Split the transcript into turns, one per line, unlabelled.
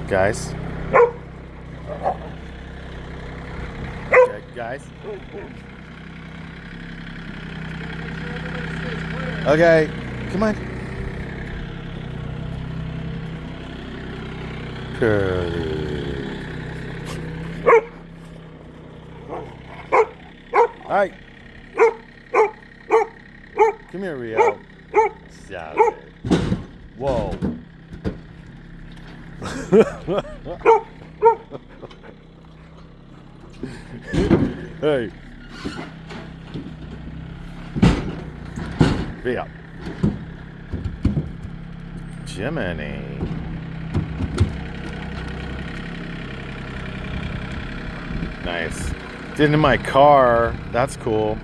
Guys. Okay, guys. Okay, come on. Curly. Hi. Come here, Rio. Stop it. Whoa. Hey. Rio. Gemini. Nice. Did in my car. That's cool.